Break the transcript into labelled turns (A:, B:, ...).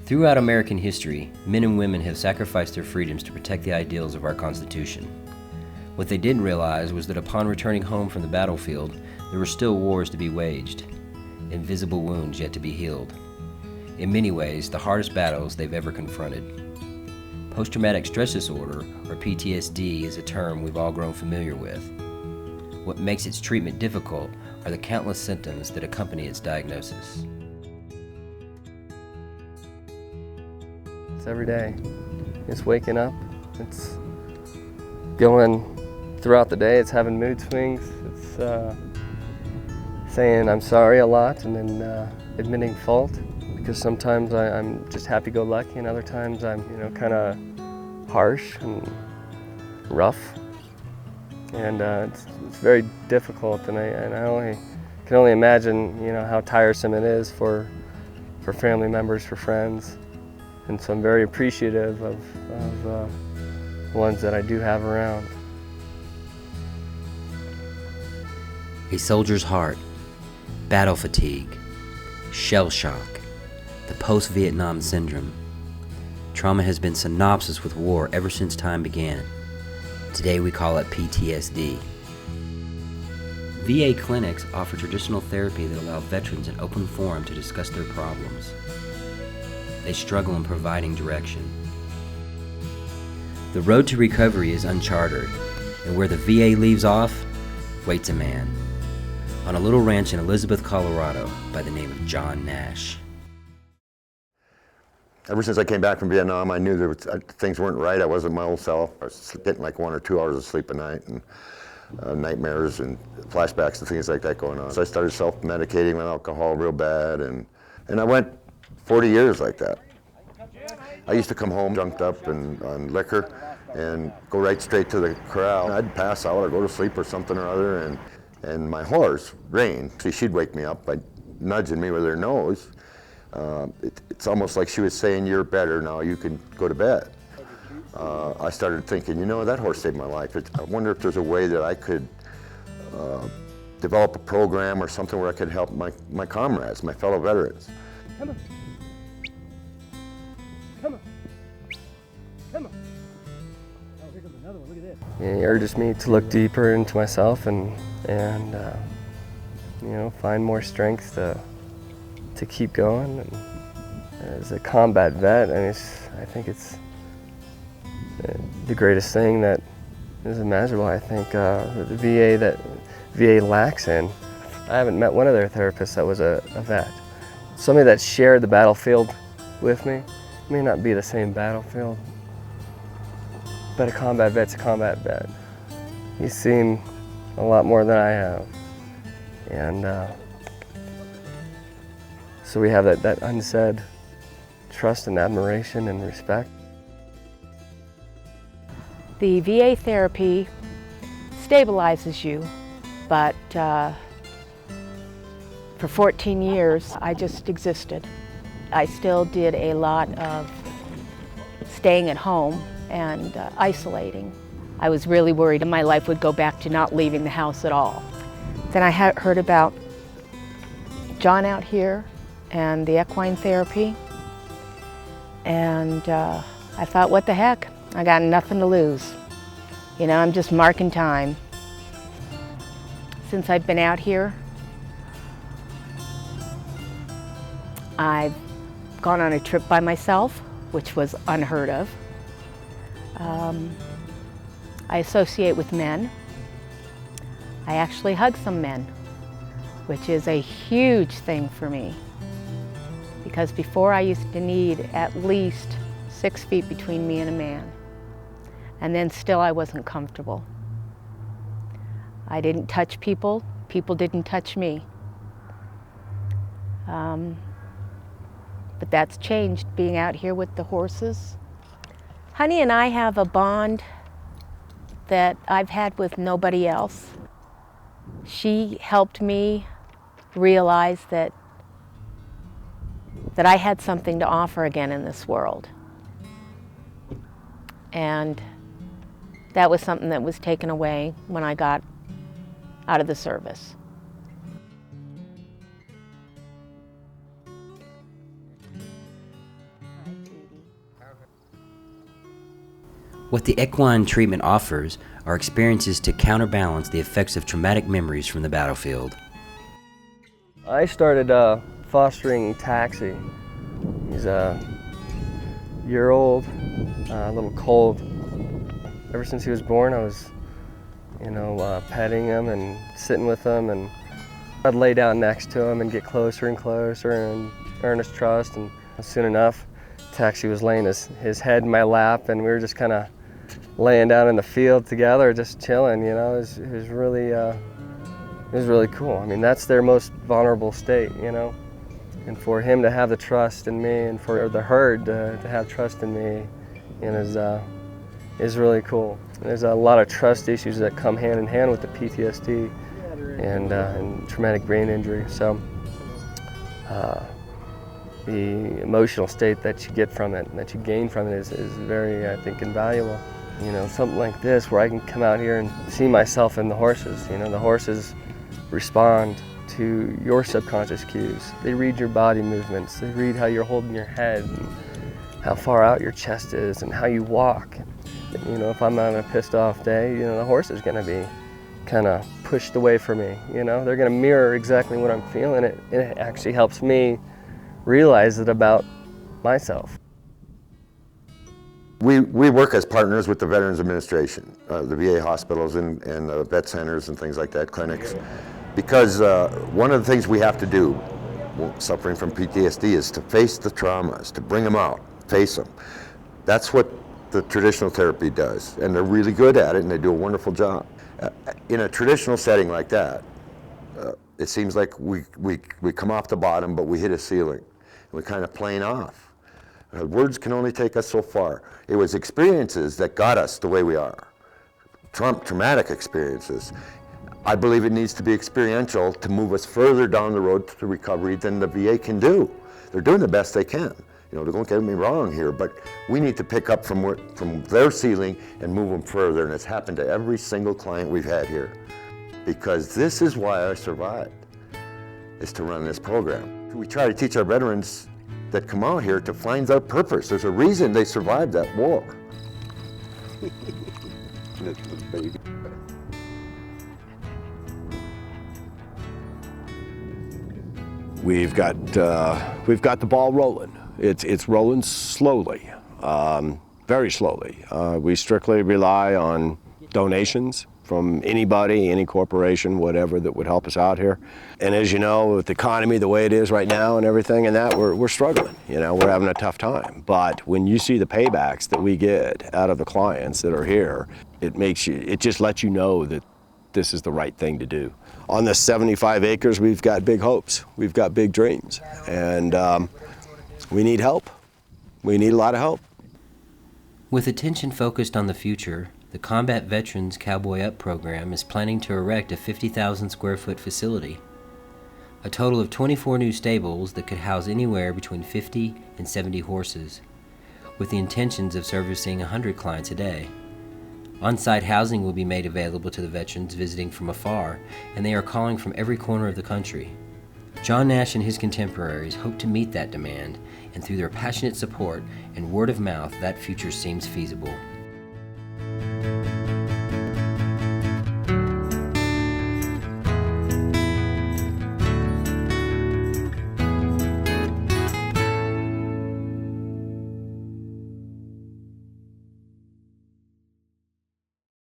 A: Throughout American history, men and women have sacrificed their freedoms to protect the ideals of our Constitution. What they didn't realize was that upon returning home from the battlefield, there were still wars to be waged, invisible wounds yet to be healed. In many ways, the hardest battles they've ever confronted. Post-traumatic stress disorder, or PTSD, is a term we've all grown familiar with. What makes its treatment difficult are the countless symptoms that accompany its diagnosis.
B: It's every day. It's waking up. It's going throughout the day. It's having mood swings. It's saying I'm sorry a lot and then admitting fault, because sometimes I'm just happy-go-lucky and other times I'm kind of harsh and rough. And it's very difficult, and I can only imagine how tiresome it is for family members, for friends. And so I'm very appreciative of the ones that I do have around.
A: A soldier's heart, battle fatigue, shell shock, the post-Vietnam syndrome. Trauma has been synonymous with war ever since time began. Today we call it PTSD. VA clinics offer traditional therapy that allow veterans an open forum to discuss their problems. They struggle in providing direction. The road to recovery is uncharted, and where the VA leaves off, waits a man. On a little ranch in Elizabeth, Colorado, by the name of John Nash.
C: Ever since I came back from Vietnam, I knew things weren't right. I wasn't my old self. I was getting like 1 or 2 hours of sleep a night, and nightmares and flashbacks and things like that going on. So I started self-medicating with alcohol real bad, and I went 40 years like that. I used to come home drunked up and on liquor and go right straight to the corral. I'd pass out or go to sleep or something or other, and my horse, Rain, she'd wake me up by nudging me with her nose. It's almost like she was saying, "You're better now, you can go to bed." I started thinking, that horse saved my life. I wonder if there's a way that I could develop a program or something where I could help my comrades, my fellow veterans.
B: Come on. Come on. Come on. Oh, here comes another one. Look at this. It urges me to look deeper into myself and find more strength to keep going. And as a combat vet, I think it's the greatest thing that is imaginable. I think the VA lacks in. I haven't met one of their therapists that was a vet. Somebody that shared the battlefield with me. It may not be the same battlefield, but a combat vet's a combat vet. He's seen a lot more than I have. And so we have that unsaid trust and admiration and respect.
D: The VA therapy stabilizes you, but for 14 years I just existed. I still did a lot of staying at home and isolating. I was really worried that my life would go back to not leaving the house at all. Then I heard about John out here and the equine therapy, and I thought, what the heck? I got nothing to lose. I'm just marking time. Since I've been out here, I've gone on a trip by myself, which was unheard of. I associate with men. I actually hug some men, which is a huge thing for me. Because before I used to need at least 6 feet between me and a man. And then still I wasn't comfortable. I didn't touch people, people didn't touch me. But that's changed, being out here with the horses. Honey and I have a bond that I've had with nobody else. She helped me realize that I had something to offer again in this world. And that was something that was taken away when I got out of the service.
A: What the equine treatment offers are experiences to counterbalance the effects of traumatic memories from the battlefield.
B: I started fostering Taxi. He's a year-old, a little cold. Ever since he was born, I was, petting him and sitting with him, and I'd lay down next to him and get closer and closer and earn his trust. And soon enough, Taxi was laying his head in my lap, and we were just kind of laying down in the field together, just chilling. It was really cool. I mean, that's their most vulnerable state, And for him to have the trust in me, and for the herd to have trust in me, is really cool. There's a lot of trust issues that come hand in hand with the PTSD and traumatic brain injury. So the emotional state that you get from it, and that you gain from it, is very, I think, invaluable. Something like this, where I can come out here and see myself in the horses. The horses respond to your subconscious cues. They read your body movements. They read how you're holding your head, and how far out your chest is, and how you walk. If I'm on a pissed off day, the horse is going to be kind of pushed away from me. They're going to mirror exactly what I'm feeling. It actually helps me realize it about myself.
C: We work as partners with the Veterans Administration, the VA hospitals and vet centers and things like that, clinics, because one of the things we have to do, suffering from PTSD, is to face the traumas, to bring them out, face them. That's what the traditional therapy does, and they're really good at it, and they do a wonderful job. In a traditional setting like that, it seems like we come off the bottom, but we hit a ceiling, and we kind of plane off. Words can only take us so far. It was experiences that got us the way we are, traumatic experiences. I believe it needs to be experiential to move us further down the road to recovery than the VA can do. They're doing the best they can. Don't get me wrong here, but we need to pick up from their ceiling and move them further, and it's happened to every single client we've had here. Because this is why I survived, is to run this program. We try to teach our veterans that come out here to find their purpose. There's a reason they survived that war.
E: We've got the ball rolling. It's rolling slowly, very slowly. We strictly rely on donations from anybody, any corporation, whatever, that would help us out here. And as you know, with the economy the way it is right now and everything and that, we're struggling. We're having a tough time. But when you see the paybacks that we get out of the clients that are here, it just lets you know that this is the right thing to do. On this 75 acres, we've got big hopes. We've got big dreams. And we need help. We need a lot of help.
A: With attention focused on the future, the Combat Veterans Cowboy Up program is planning to erect a 50,000 square foot facility. A total of 24 new stables that could house anywhere between 50 and 70 horses, with the intentions of servicing 100 clients a day. On-site housing will be made available to the veterans visiting from afar, and they are calling from every corner of the country. John Nash and his contemporaries hope to meet that demand, and through their passionate support and word of mouth, that future seems feasible.